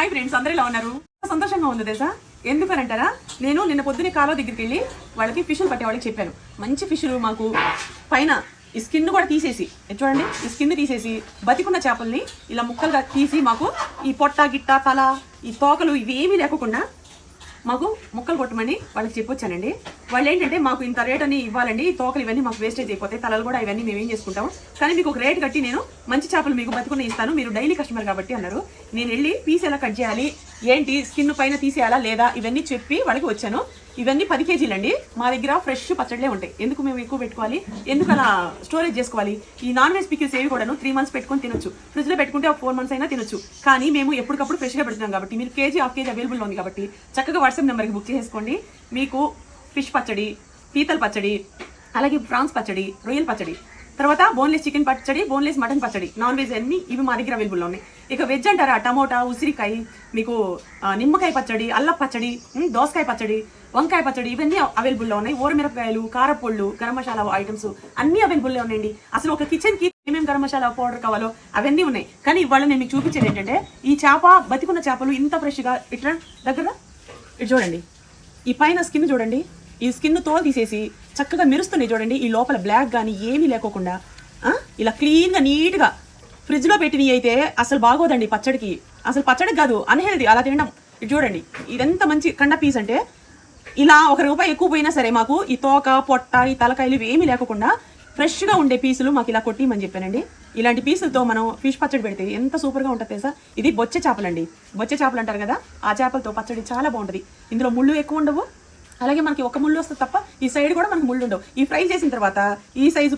Hi friends, అందరూ ఇలా ఉన్నారు? సంతోషంగా ఉంది తెలుసా? ఎందుకనంటారా, నేను నిన్న పొద్దునే కాలువ దగ్గరికి వెళ్ళి వాళ్ళకి ఫిష్లు పట్టే వాళ్ళకి చెప్పాను. మంచి ఫిష్లు మాకు పైన ఈ స్కిన్ కూడా తీసేసి, చూడండి, ఈ స్కిన్ తీసేసి బతికున్న చేపల్ని ఇలా ముక్కలుగా తీసి మాకు ఈ పొట్ట గిట్ట తల ఈ తోకలు ఇవేమీ లేకుండా మాకు ముక్కలు కొట్టమని వాళ్ళకి చెప్పొచ్చానండి. వాళ్ళు ఏంటంటే, మాకు ఇంత రేట్ అని ఇవ్వాలండి, తోకలు ఇవన్నీ మాకు వేస్టేజ్ అయిపోతాయి, తలలు కూడా ఇవన్నీ మేము ఏం చేసుకుంటాము, కానీ మీకు ఒక రేట్ కట్టి నేను మంచి చేపలు మీకు బతుకున్న ఇస్తాను, మీరు డైలీ కస్టమర్ కాబట్టి అన్నారు. నేను వెళ్ళి పీస్ ఎలా కట్ చేయాలి, ఏంటి స్కిన్ పైన తీసేయాలా లేదా ఇవన్నీ చెప్పి వాళ్ళకి వచ్చాను. ఇవన్నీ 10 కేజీలు అండి. మా దగ్గర ఫ్రెష్ పచ్చడిలే ఉంటాయి. ఎందుకు మేము ఎక్కువ పెట్టుకోవాలి, ఎందుకు అలా స్టోరేజ్ చేసుకోవాలి? ఈ నాన్ వెజ్ పికిల్స్ ఏవి కూడాను 3 months పెట్టుకొని తినొచ్చు. ఫ్రిడ్జ్లో పెట్టుకుంటే ఒక 4 months అయినా తినొచ్చు. కానీ మేము ఎప్పటికప్పుడు ఫ్రెష్గా పెడుతున్నాం కాబట్టి, మీరు కేజీ హాఫ్ కేజీ అవైలబుల్ ఉంది కాబట్టి చక్కగా వాట్సాప్ నెంబర్కి బుక్ చేసుకోండి. మీకు ఫిష్ పచ్చడి, పీతల పచ్చడి, అలాగే ప్రాన్స్ పచ్చడి, రొయ్యల పచ్చడి, తర్వాత బోన్లెస్ చికెన్ పచ్చడి, బోన్లెస్ మటన్ పచ్చడి, నాన్ వెజ్ అన్ని ఇవి మా దగ్గర అవైలబుల్లో ఉన్నాయి. ఇక వెజ్ అంటారా, టమోటా, ఉసిరికాయ, మీకు నిమ్మకాయ పచ్చడి, అల్లం పచ్చడి, దోసకాయ పచ్చడి, వంకాయ పచ్చడి, ఇవన్నీ అవైలబుల్లో ఉన్నాయి. ఓరమిరపకాయలు, కారపొళ్ళు, గరం మసాలా ఐటమ్స్ అన్నీ అవైలబుల్లో ఉన్నాయండి. అసలు ఒక కిచెన్కి ఏమేమి గరం మసాలా పౌడర్ కావాలో అవన్నీ ఉన్నాయి. కానీ ఇవాళ నేను మీకు చూపించేది ఏంటంటే, ఈ చేప బతికున్న చేపలు ఇంత ఫ్రెష్గా ఇట్లా దగ్గర ఇటు చూడండి, ఈ పైన స్కిన్ చూడండి, ఈ స్కిన్ తోలు తీసేసి చక్కగా మెరుస్తుంది చూడండి. ఈ లోపల బ్లాక్ కానీ ఏమీ లేకోకుండా ఇలా క్లీన్గా నీట్గా ఫ్రిడ్జ్లో పెట్టినవి అయితే అసలు బాగోదండి పచ్చడికి. అసలు పచ్చడికి కాదు, అన్హెల్దీ అలా తినడం. ఇది చూడండి, ఇదెంత మంచి కండ పీస్ అంటే, ఇలా ₹1 ఎక్కువ పోయినా సరే మాకు ఈ తోక పొట్ట ఈ తలకాయలు ఇవి ఏమీ లేకుండా ఫ్రెష్గా ఉండే పీసులు మాకు ఇలా కొట్టిమని చెప్పానండి. ఇలాంటి పీసులతో మనం ఫిష్ పచ్చడి పెడితే ఎంత సూపర్గా ఉంటుంది తెలుసా? ఇది బొచ్చే చేపలండి. బొచ్చే చేపలు అంటారు కదా, ఆ చేపలతో పచ్చడి చాలా బాగుంటుంది. ఇందులో ముళ్ళు ఎక్కువ ఉండవు, అలాగే మనకి ఒక ముళ్ళు వస్తుంది తప్ప ఈ సైడ్ కూడా మనకు ముళ్ళు ఉండవు. ఈ ఫ్రై చేసిన తర్వాత ఈ సైజు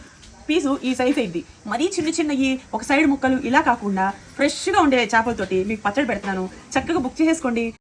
పీసు ఈ సైజ్ అయింది. మరీ చిన్న ఈ ఒక సైడ్ ముక్కలు ఇలా కాకుండా ఫ్రెష్గా ఉండే చేపలతోటి మీకు పచ్చడి పెడుతున్నాను. చక్కగా బుక్ చేసుకోండి.